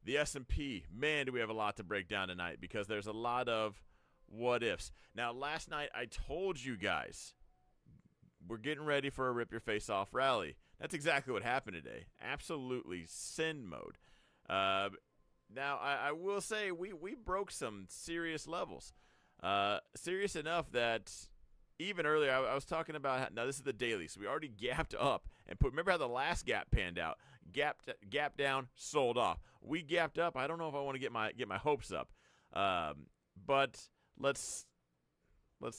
The S&P, man, do we have a lot to break down tonight because there's a lot of what ifs. Now, last night I told you guys we're getting ready for a rip your face off rally. That's exactly what happened today. Absolutely sin mode. Now, I will say we broke some serious levels. Serious enough that even earlier I was talking about, now this is the daily, so we already gapped up and remember how the last gap panned out? Gap down, sold off. We gapped up. I don't know if I want to get my hopes up. But let's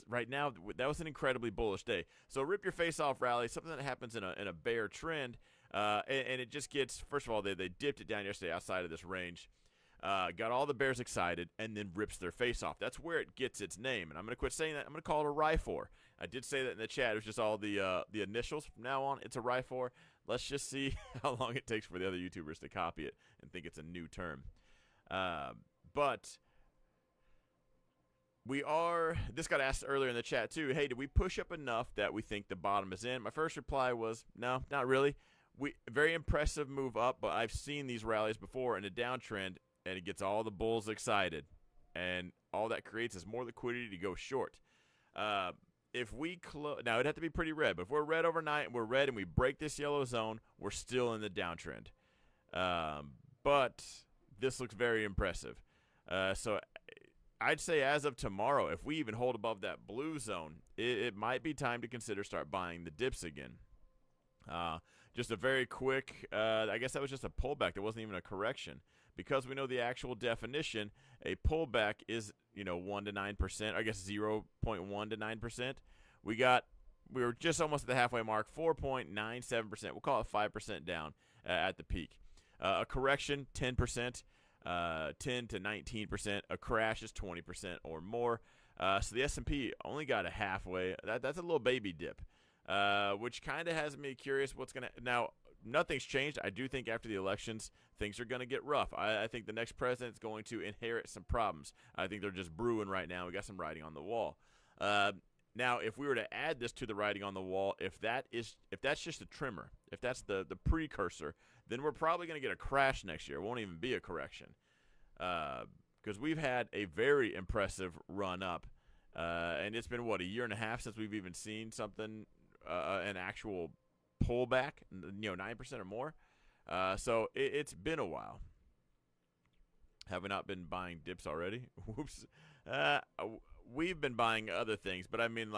right now, that was an incredibly bullish day. So rip your face off rally, something that happens in a bear trend, and it just gets, first of all, they dipped it down yesterday outside of this range, got all the bears excited, and then rips their face off. That's where it gets its name, and I'm going to quit saying that. I'm going to call it a RIFOR. I did say that in the chat. It was just all the initials. From now on, it's a RIFOR. Let's just see how long it takes for the other YouTubers to copy it and think it's a new term. But this got asked earlier in the chat too, hey, did we push up enough that we think the bottom is in? My first reply was, no, not really. Very impressive move up, but I've seen these rallies before in a downtrend, and it gets all the bulls excited. And all that creates is more liquidity to go short. If we now it'd have to be pretty red, but if we're red overnight and we're red and we break this yellow zone, we're still in the downtrend. But this looks very impressive. So I'd say as of tomorrow, if we even hold above that blue zone, it might be time to consider start buying the dips again. Just a very quick, I guess that was just a pullback. There wasn't even a correction. Because we know the actual definition, a pullback is, 1 to 9%, I guess 0.1 to 9%. We were just almost at the halfway mark, 4.97%. We'll call it 5% down at the peak. A correction, 10%. 10 to 19%. A crash is 20% or more. So the S&P only got a halfway. That's a little baby dip, which kind of has me curious what's going to – now, nothing's changed. I do think after the elections, things are going to get rough. I think the next president's going to inherit some problems. I think they're just brewing right now. We got some writing on the wall. Now, if we were to add this to the writing on the wall, if that's just a trimmer, if that's the precursor, then we're probably going to get a crash next year. It won't even be a correction, because we've had a very impressive run up, and it's been a year and a half since we've even seen something, an actual pullback, 9% or more. So it's been a while. Have we not been buying dips already? Whoops. We've been buying other things, but I mean,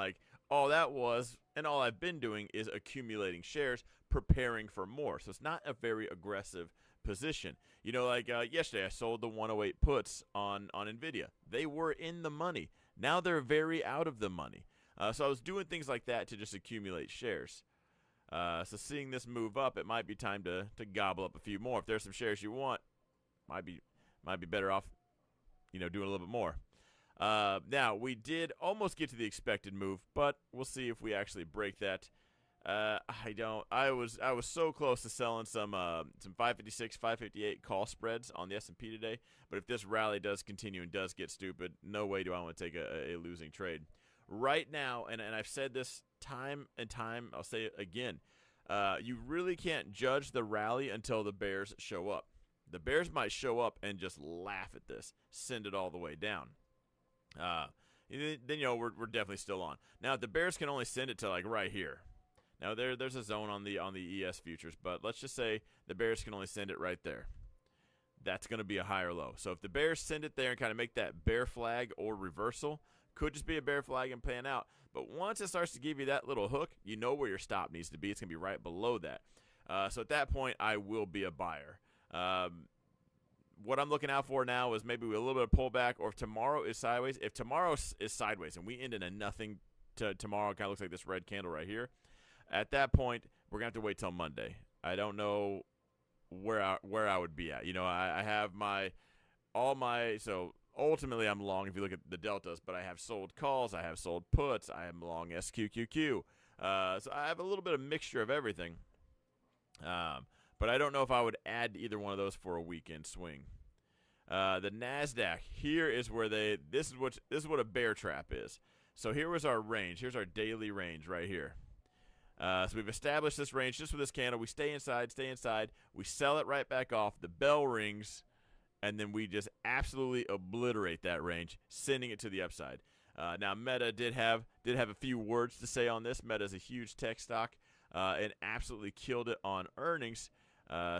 all that was, and all I've been doing is accumulating shares, preparing for more. So it's not a very aggressive position. Yesterday I sold the 108 puts on NVIDIA. They were in the money. Now they're very out of the money. So I was doing things like that to just accumulate shares. So seeing this move up, it might be time to gobble up a few more. If there's some shares you want, might be better off, doing a little bit more. Now, we did almost get to the expected move, but we'll see if we actually break that. I was so close to selling some 556, 558 call spreads on the S&P today, but if this rally does continue and does get stupid, no way do I want to take a losing trade. Right now, and I've said this time and time, I'll say it again, you really can't judge the rally until the bears show up. The bears might show up and just laugh at this, send it all the way down. Then we're definitely still on. Now, the bears can only send it to right here. Now there's a zone on the ES futures, but let's just say the bears can only send it right there. That's going to be a higher low. So if the bears send it there and kind of make that bear flag or reversal, could just be a bear flag and pan out. But once it starts to give you that little hook, you know where your stop needs to be. It's going to be right below that. So at that point, I will be a buyer. What I'm looking out for now is maybe a little bit of pullback, or if tomorrow is sideways. If tomorrow is sideways and we end in a nothing tomorrow, it kind of looks like this red candle right here. At that point, we're going to have to wait till Monday. I don't know where I would be at. I have so ultimately I'm long if you look at the deltas, but I have sold calls, I have sold puts, I am long SQQQ. So I have a little bit of mixture of everything. But I don't know if I would add to either one of those for a weekend swing. The NASDAQ, here is where this is what a bear trap is. So here was our range. Here's our daily range right here. So we've established this range just with this candle. We stay inside. We sell it right back off. The bell rings, and then we just absolutely obliterate that range, sending it to the upside. Now, Meta did have a few words to say on this. Meta is a huge tech stock and absolutely killed it on earnings.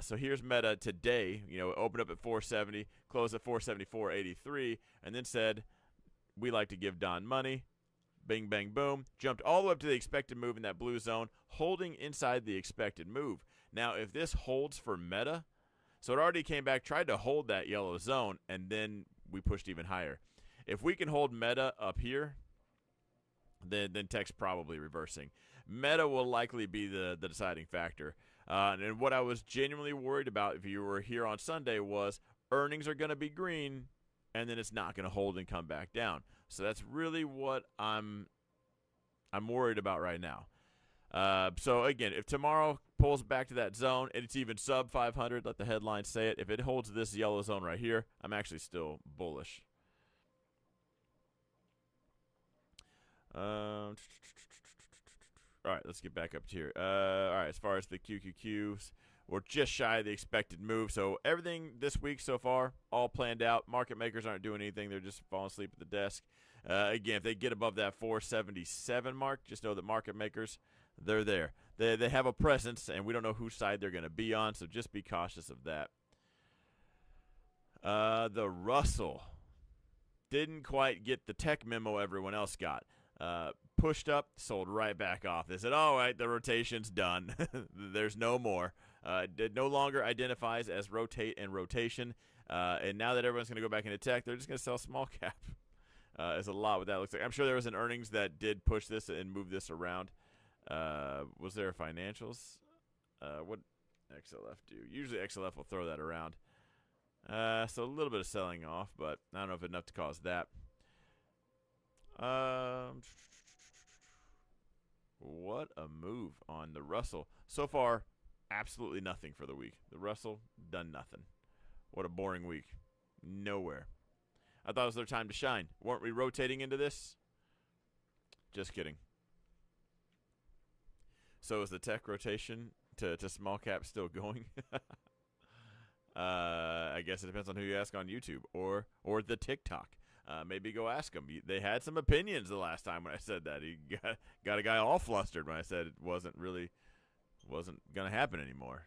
So here's Meta today. Opened up at 470, closed at 474.83, and then said, "We like to give Don money." Bing, bang, boom. Jumped all the way up to the expected move in that blue zone, holding inside the expected move. Now, if this holds for Meta, so it already came back, tried to hold that yellow zone, and then we pushed even higher. If we can hold Meta up here, then tech's probably reversing. Meta will likely be the deciding factor. And what I was genuinely worried about, if you were here on Sunday, was earnings are going to be green, and then it's not going to hold and come back down. So that's really what I'm worried about right now. So again, if tomorrow pulls back to that zone and it's even sub 500, let the headline say it. If it holds this yellow zone right here, I'm actually still bullish. All right, let's get back up to here. All right, as far as the QQQs, we're just shy of the expected move. So everything this week so far, all planned out. Market makers aren't doing anything. They're just falling asleep at the desk. Again, if they get above that 477 mark, just know that market makers, they're there. They have a presence, and we don't know whose side they're going to be on, so just be cautious of that. The Russell didn't quite get the tech memo everyone else got. Pushed up, sold right back off. They said, all right, the rotation's done. There's no more. It no longer identifies as rotate and rotation. And now that everyone's going to go back into tech, they're just going to sell small cap. There's a lot what that looks like. I'm sure there was an earnings that did push this and move this around. Was there financials? What XLF do? Usually XLF will throw that around. So a little bit of selling off, but I don't know if enough to cause that. What a move on the Russell. So far, absolutely nothing for the week. The Russell, done nothing. What a boring week. Nowhere. I thought it was their time to shine. Weren't we rotating into this? Just kidding. So is the tech rotation to small cap still going? I guess it depends on who you ask on YouTube or the TikTok. Maybe go ask them. They had some opinions the last time when I said that. He got a guy all flustered when I said it wasn't going to happen anymore.